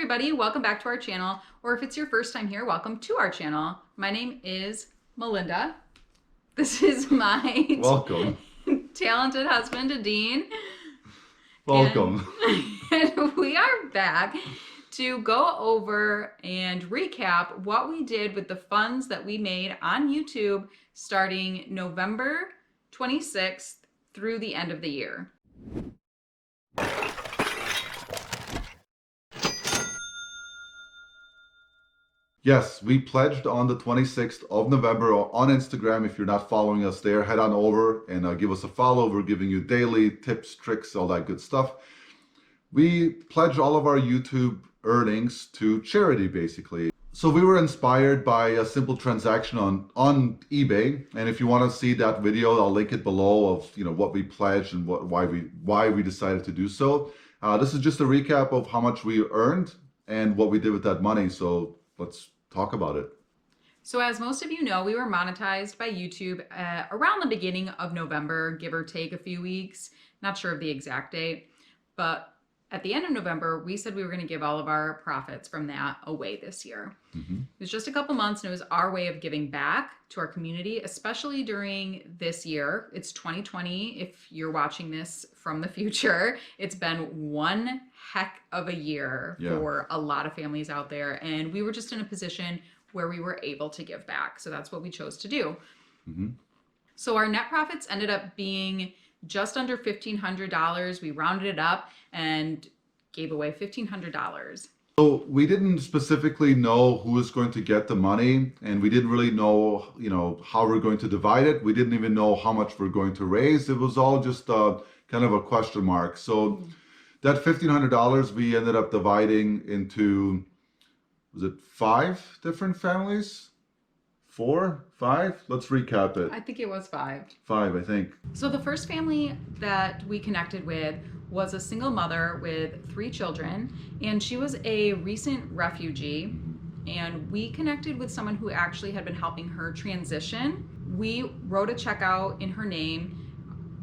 everybody, welcome back to our channel, or if it's your first time here, welcome to our channel. My name is Melinda. This is my Welcome. talented husband, Dean. Welcome. And we are back to go over and recap what we did with the funds that we made on YouTube starting November 26th through the end of the year. Yes, we pledged on the 26th of November on Instagram. If you're not following us there, head on over and give us a follow. We're giving you daily tips, tricks, all that good stuff. We pledged all of our YouTube earnings to charity, basically. So we were inspired by a simple transaction on eBay. And if you want to see that video, I'll link it below of what we pledged and why we decided to do so. This is just a recap of how much we earned and what we did with that money. So let's talk about it. So as most of you know, we were monetized by YouTube around the beginning of November, give or take a few weeks. Not sure of the exact date, but at the end of November, we said we were going to give all of our profits from that away this year. Mm-hmm. It was just a couple months, and it was our way of giving back to our community, especially during this year. It's 2020. If you're watching this from the future, it's been one heck of a year for a lot of families out there. And we were just in a position where we were able to give back. So that's what we chose to do. Mm-hmm. So our net profits ended up being just under $1,500. We rounded it up and gave away $1,500. So we didn't specifically know who was going to get the money, and we didn't really know, how we're going to divide it. We didn't even know how much we're going to raise. It was all just kind of a question mark. So that $1,500 we ended up dividing into, was it 5 different families? 4, 5? Let's recap it. I think it was 5. 5, I think. So the first family that we connected with was a single mother with 3 children, and she was a recent refugee, and we connected with someone who actually had been helping her transition. We wrote a check out in her name.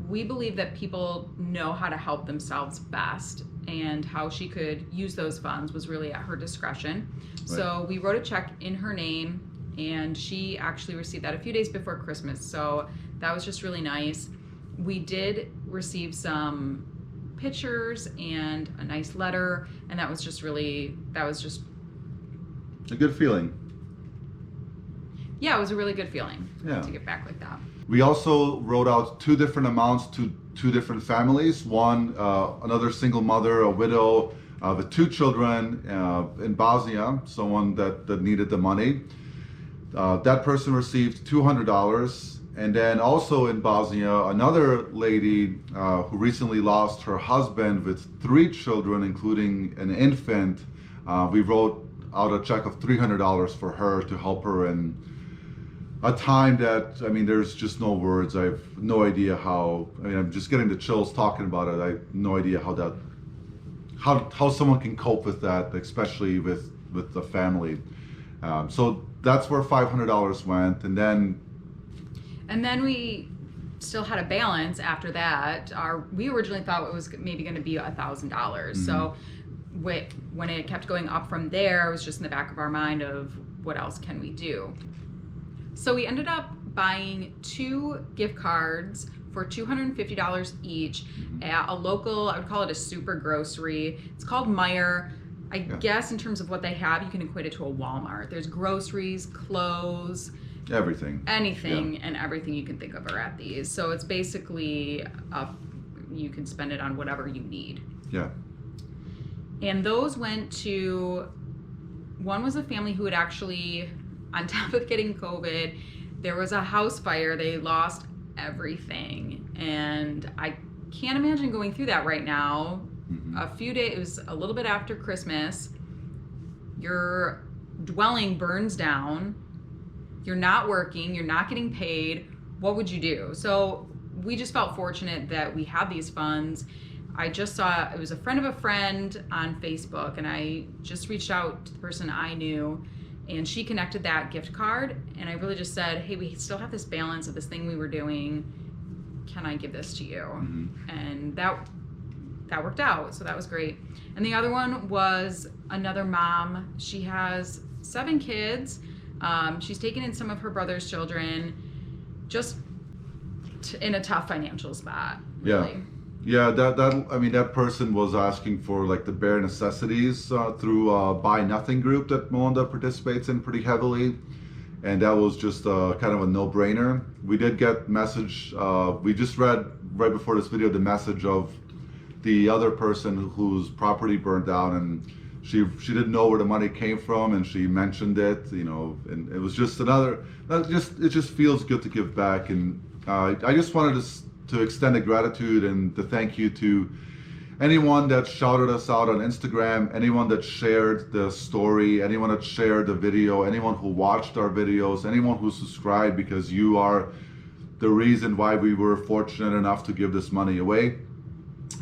We believe that people know how to help themselves best, and how she could use those funds was really at her discretion. Right. So we wrote a check in her name, and she actually received that a few days before Christmas. So that was just really nice. We did receive some pictures and a nice letter, and that was just a good feeling. Yeah, it was a really good feeling to get back like that. We also wrote out 2 different amounts to 2 different families. One, another single mother, a widow with 2 children in Bosnia, someone that needed the money. That person received $200. And then also in Bosnia, another lady who recently lost her husband with 3 children, including an infant. We wrote out a check of $300 for her to help her in a time that, there's just no words. I have no idea how, I'm just getting the chills talking about it. I have no idea how someone can cope with that, especially with the family. So that's where $500 went, and then we still had a balance after that. We originally thought it was maybe going to be $1,000. Mm-hmm. So when it kept going up from there, it was just in the back of our mind of what else can we do. So we ended up buying 2 gift cards for $250 each at a local, I would call it a super grocery. It's called Meijer. I guess in terms of what they have, you can equate it to a Walmart. There's groceries, clothes, everything, anything and everything you can think of are at these. So it's basically you can spend it on whatever you need. Yeah. And those went to, one was a family who had actually, on top of getting COVID, there was a house fire. They lost everything, and I can't imagine going through that right now. A few days, it was a little bit after Christmas, your dwelling burns down, you're not working, you're not getting paid, what would you do? So we just felt fortunate that we had these funds. I just saw, it was a friend of a friend on Facebook, and I just reached out to the person I knew, and she connected that gift card, and I really just said, hey, we still have this balance of this thing we were doing, can I give this to you? And that that worked out. So that was great. And the other one was another mom. She has 7 kids. She's taken in some of her brother's children, just in a tough financial spot, really. Yeah, that I mean that person was asking for like the bare necessities through Buy Nothing group that Melinda participates in pretty heavily, and that was just kind of a no-brainer. We did get message. We just read right before this video the message of the other person whose property burned down, and she didn't know where the money came from, and she mentioned it, and it was just it just feels good to give back, and I just wanted to extend a gratitude and to thank you to anyone that shouted us out on Instagram, anyone that shared the story, anyone that shared the video, anyone who watched our videos, anyone who subscribed, because you are the reason why we were fortunate enough to give this money away.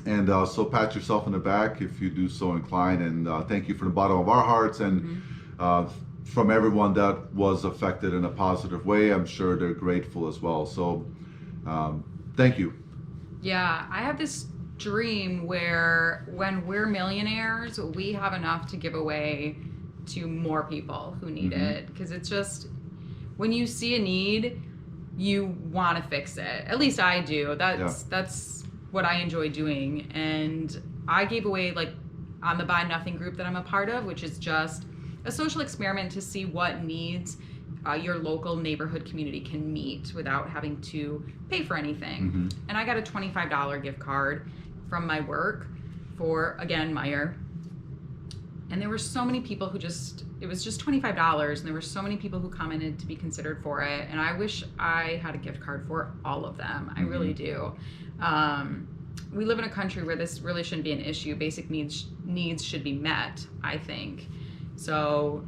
And so pat yourself on the back if you do so inclined, and thank you from the bottom of our hearts, and from everyone that was affected in a positive way. I'm sure they're grateful as well. So thank you. Yeah, I have this dream where when we're millionaires, we have enough to give away to more people who need it. Because it's just, when you see a need, you want to fix it. At least I do. That's what I enjoy doing. And I gave away, like, on the Buy Nothing group that I'm a part of, which is just a social experiment to see what needs your local neighborhood community can meet without having to pay for anything. And I got a $25 gift card from my work for, again, Meyer. And there were so many people who it was just $25, and there were so many people who commented to be considered for it. And I wish I had a gift card for all of them. I really do. We live in a country where this really shouldn't be an issue. Basic needs should be met, I think. So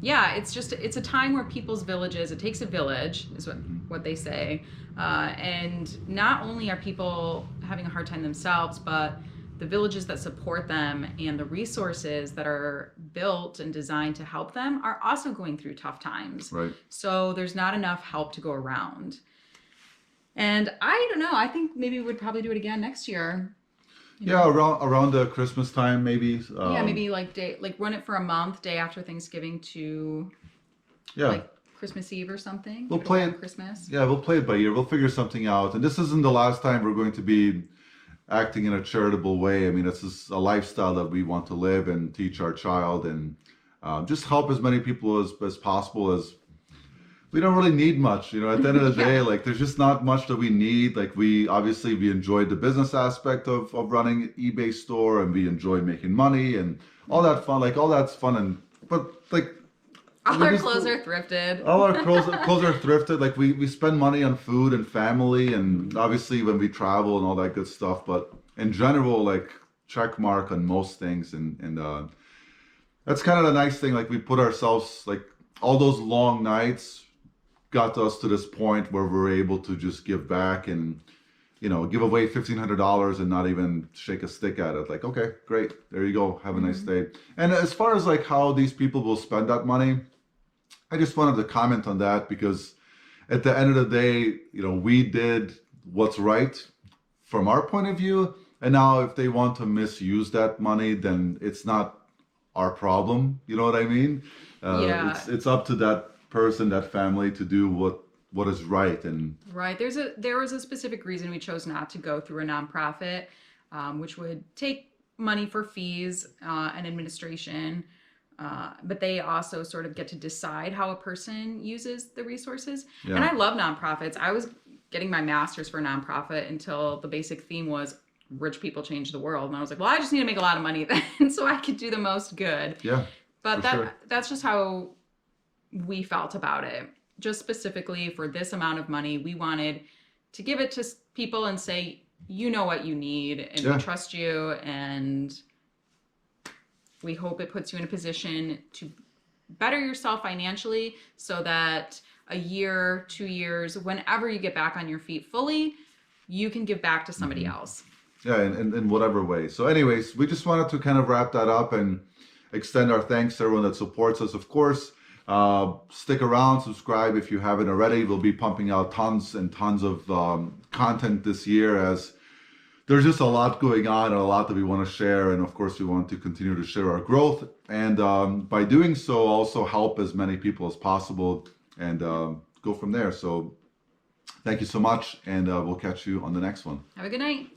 yeah, it's a time where people's villages, it takes a village, is what they say. And not only are people having a hard time themselves, but the villages that support them and the resources that are built and designed to help them are also going through tough times. Right. So there's not enough help to go around. And I don't know, I think maybe we would probably do it again next year. Yeah, around the Christmas time, maybe. Maybe like run it for a month, day after Thanksgiving to like Christmas Eve or something. We'll play it Christmas. Yeah, we'll play it by ear. We'll figure something out. And this isn't the last time we're going to be acting in a charitable way. I mean, this is a lifestyle that we want to live and teach our child, and just help as many people as possible. As we don't really need much, at the end of the day, like there's just not much that we need. Like we enjoyed the business aspect of running an eBay store, and we enjoy making money and all that fun, like all that's fun, but like all our clothes are thrifted. All our clothes are thrifted. Like we spend money on food and family, and obviously when we travel and all that good stuff, but in general, like check mark on most things, and that's kind of the nice thing. Like we put ourselves, like all those long nights got us to this point where we're able to just give back and give away $1,500 and not even shake a stick at it. Like, okay, great, there you go, have a nice day. And as far as like how these people will spend that money, I just wanted to comment on that, because at the end of the day, we did what's right from our point of view, and now if they want to misuse that money, then it's not our problem. You know what I mean? It's up to that person, that family, to do what is right. And right, there was a specific reason we chose not to go through a nonprofit, which would take money for fees and administration, but they also sort of get to decide how a person uses the resources. And I love nonprofits. I was getting my master's for a nonprofit until the basic theme was rich people change the world, and I was like, well, I just need to make a lot of money then so I could do the most good. But that's just how we felt about it. Just specifically for this amount of money, we wanted to give it to people and say, you know what you need, and we trust you, and we hope it puts you in a position to better yourself financially, so that a year, 2 years, whenever you get back on your feet fully, you can give back to somebody else. Yeah, in whatever way. So anyways, we just wanted to kind of wrap that up and extend our thanks to everyone that supports us, of course. Stick around, subscribe if you haven't already. We'll be pumping out tons and tons of content this year as there's just a lot going on and a lot that we want to share. And of course, we want to continue to share our growth. And by doing so, also help as many people as possible and go from there. So thank you so much. And we'll catch you on the next one. Have a good night.